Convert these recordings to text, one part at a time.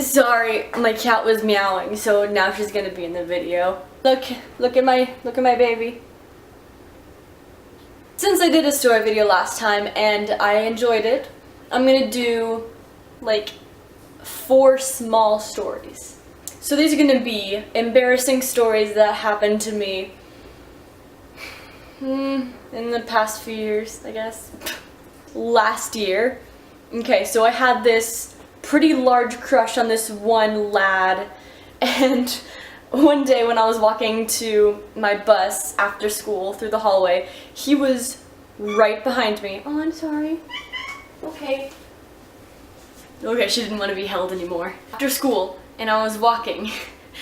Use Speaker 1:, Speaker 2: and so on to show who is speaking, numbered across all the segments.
Speaker 1: Sorry, my cat was meowing, so now she's gonna be in the video. Look at my baby. Since I did a story video last time and I enjoyed it, I'm gonna do like 4 small stories. So these are gonna be embarrassing stories that happened to me in the past few years, I guess. Last year. Okay, so I had this pretty large crush on this one lad, and one day when I was walking to my bus after school through the hallway, he was right behind me. Oh, I'm sorry. Okay. Okay, she didn't want to be held anymore. After school, and I was walking,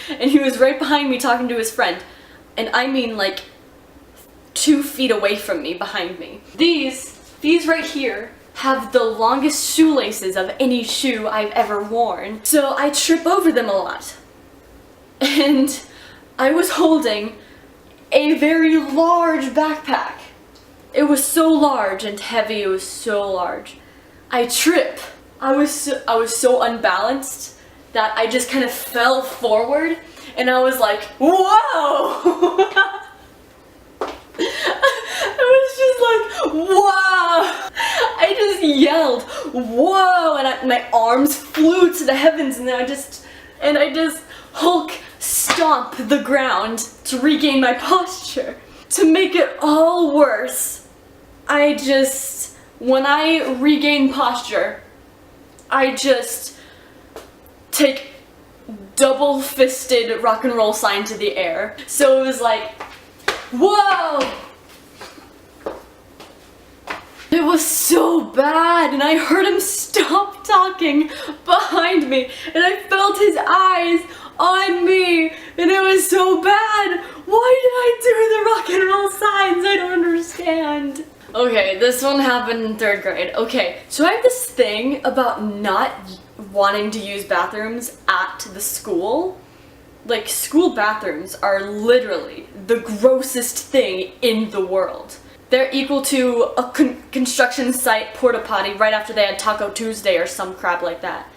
Speaker 1: and he was right behind me talking to his friend. And I mean like 2 feet away from me, behind me. These right here have the longest shoelaces of any shoe I've ever worn. So I trip over them a lot. And I was holding a very large backpack. It was so large and heavy, it was so large. I trip. I was so unbalanced that I just kind of fell forward and I was like, whoa! I was just like, wow! I just yelled, whoa! And my arms flew to the heavens, and I just Hulk stomp the ground to regain my posture. To make it all worse, when I regain posture, I just take double-fisted rock and roll sign to the air. So it was like, whoa! It was so bad, and I heard him stop talking behind me, and I felt his eyes on me, and it was so bad. Why did I do the rock and roll signs? I don't understand. Okay, this one happened in 3rd grade. Okay, so I have this thing about not wanting to use bathrooms at the school. Like, school bathrooms are literally the grossest thing in the world. They're equal to a construction site porta potty right after they had Taco Tuesday or some crap like that.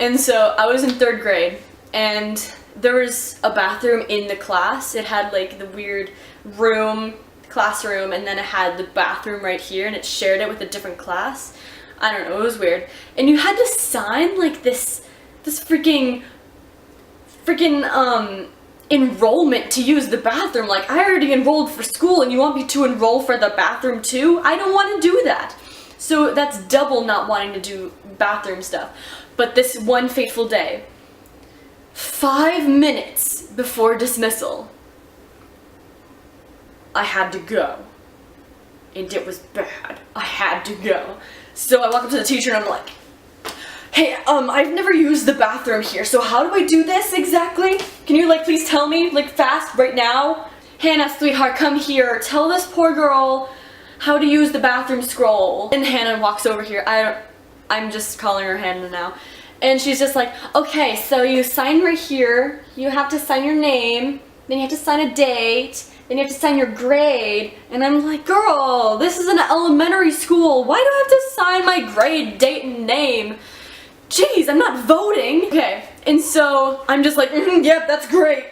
Speaker 1: And so I was in 3rd grade, and there was a bathroom in the class. It had like the weird classroom, and then it had the bathroom right here, and it shared it with a different class. I don't know, it was weird. And you had to sign like this freaking enrollment to use the bathroom. Like, I already enrolled for school and you want me to enroll for the bathroom too? I don't want to do that. So that's double not wanting to do bathroom stuff. But this one fateful day, 5 minutes before dismissal, I had to go. And it was bad. I had to go. So I walk up to the teacher and I'm like, hey, I've never used the bathroom here, so how do I do this exactly? Can you, like, please tell me, like, fast, right now? Hannah, sweetheart, come here. Tell this poor girl how to use the bathroom scroll. And Hannah walks over here. I'm just calling her Hannah now. And she's just like, okay, so you sign right here. You have to sign your name. Then you have to sign a date. Then you have to sign your grade. And I'm like, girl, this is an elementary school. Why do I have to sign my grade, date, and name? Jeez, I'm not voting. Okay, and so I'm just like, yep, that's great.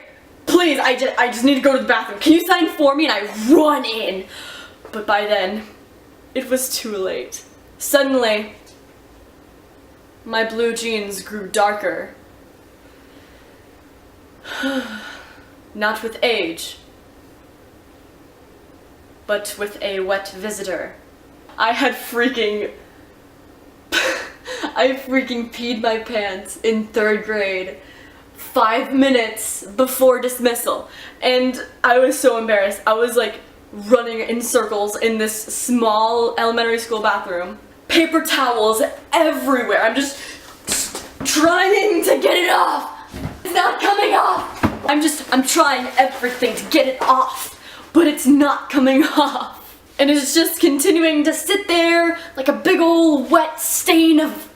Speaker 1: Please, I just need to go to the bathroom. Can you sign for me? And I run in. But by then, it was too late. Suddenly, my blue jeans grew darker. Not with age, but with a wet visitor. I freaking peed my pants in 3rd grade 5 minutes before dismissal, and I was so embarrassed. I was like running in circles in this small elementary school bathroom. Paper towels everywhere. I'm just trying to get it off. It's not coming off. I'm trying everything to get it off, but it's not coming off. And it's just continuing to sit there like a big old wet stain of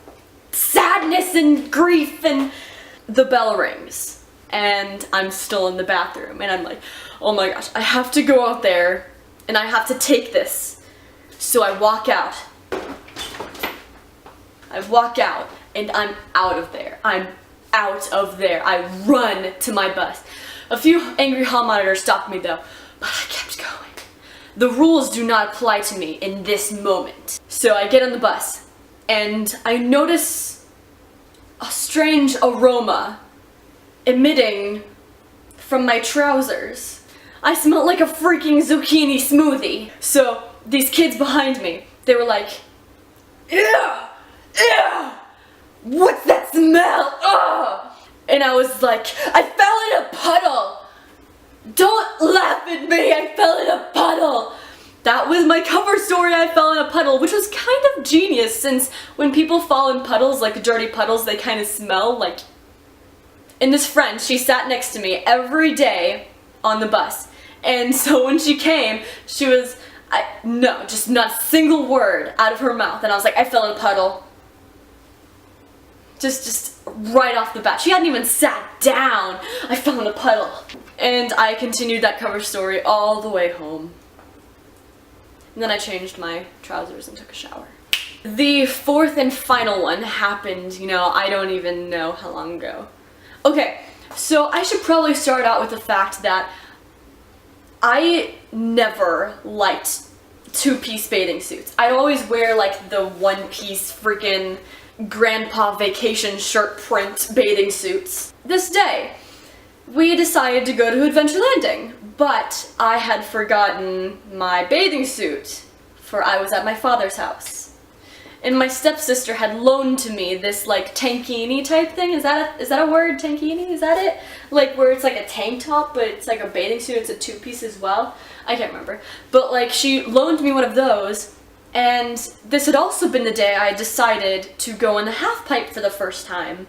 Speaker 1: sadness and grief, and the bell rings. And I'm still in the bathroom, and I'm like, oh my gosh, I have to go out there, and I have to take this. So I walk out. and I'm out of there. I'm out of there. I run to my bus. A few angry hall monitors stopped me though, but I kept going. The rules do not apply to me in this moment. So I get on the bus, and I notice a strange aroma emitting from my trousers. I smelled like a freaking zucchini smoothie. So these kids behind me, they were like, "Ew! Ew! What's that smell? Ugh!" And I was like, "I fell in a puddle. Don't laugh at me, I fell in a puddle." That was my cover story, I fell in a puddle, which was kind of genius since when people fall in puddles, like dirty puddles, they kind of smell like... And this friend, she sat next to me every day on the bus. And so when she came, she was, no, just not a single word out of her mouth. And I was like, "I fell in a puddle." Just right off the bat. She hadn't even sat down. "I fell in a puddle." And I continued that cover story all the way home. And then I changed my trousers and took a shower. The fourth and final one happened, I don't even know how long ago. Okay, so I should probably start out with the fact that I never liked two-piece bathing suits. I'd always wear like the one-piece freaking grandpa vacation shirt print bathing suits. This day, we decided to go to Adventure Landing, but I had forgotten my bathing suit, for I was at my father's house. And my stepsister had loaned to me this like tankini type thing. Is that a word? Tankini? Is that it? Like where it's like a tank top, but it's like a bathing suit. It's a two-piece as well. I can't remember. But like she loaned me one of those, and this had also been the day I decided to go in the half pipe for the first time.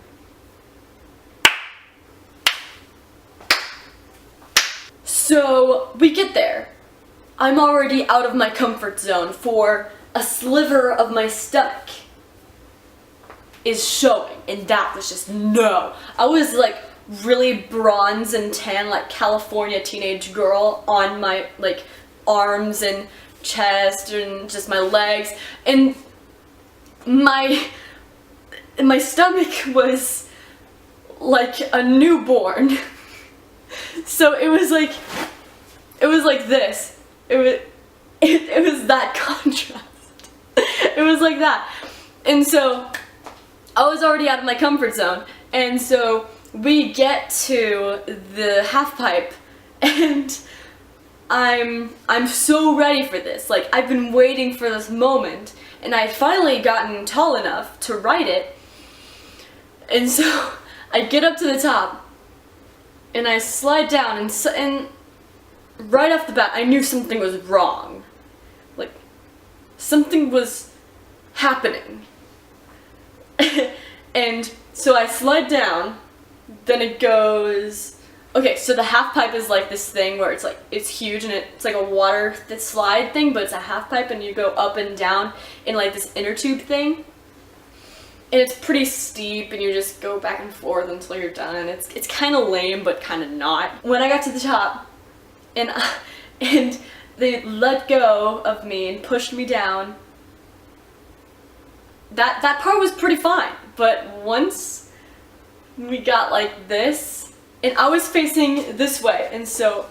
Speaker 1: So we get there. I'm already out of my comfort zone, for a sliver of my stomach is showing, and that was just no. I was like really bronze and tan, like California teenage girl, on my like arms and chest and just my legs, and my stomach was like a newborn. So it was like this. It was that contrast. It was like that. And so I was already out of my comfort zone. And so we get to the half pipe, and I'm so ready for this. Like, I've been waiting for this moment, and I'd finally gotten tall enough to ride it. And so I get up to the top, and I slide down, and right off the bat, I knew something was wrong. Like, something was happening. And so I slide down, then it goes... Okay, so the half pipe is like this thing where it's like, it's huge, and it's like a water slide thing, but it's a half pipe, and you go up and down in like this inner tube thing. And it's pretty steep, and you just go back and forth until you're done. It's kind of lame, but kind of not. When I got to the top, and they let go of me and pushed me down, that part was pretty fine. But once we got like this, and I was facing this way, and so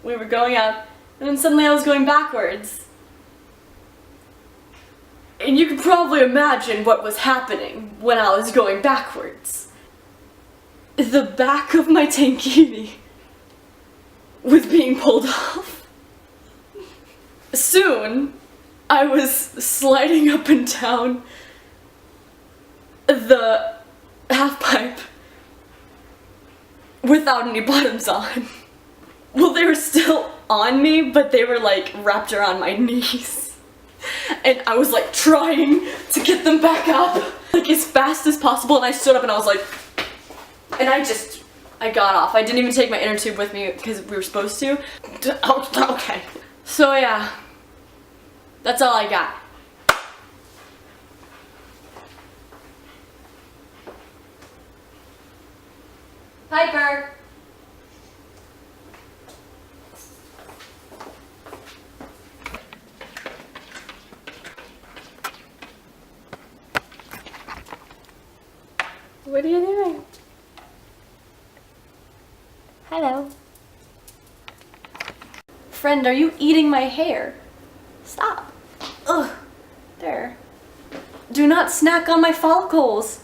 Speaker 1: we were going up, and then suddenly I was going backwards. And you can probably imagine what was happening when I was going backwards. The back of my tankini was being pulled off. Soon, I was sliding up and down the half pipe without any bottoms on. Well, they were still on me, but they were like wrapped around my knees. And I was like trying to get them back up like as fast as possible, and I stood up and I was like, and I got off. I didn't even take my inner tube with me because we were supposed to. Okay. So yeah, that's all I got. Piper! What are you doing? Hello. Friend, are you eating my hair? Stop. Ugh. There. Do not snack on my follicles.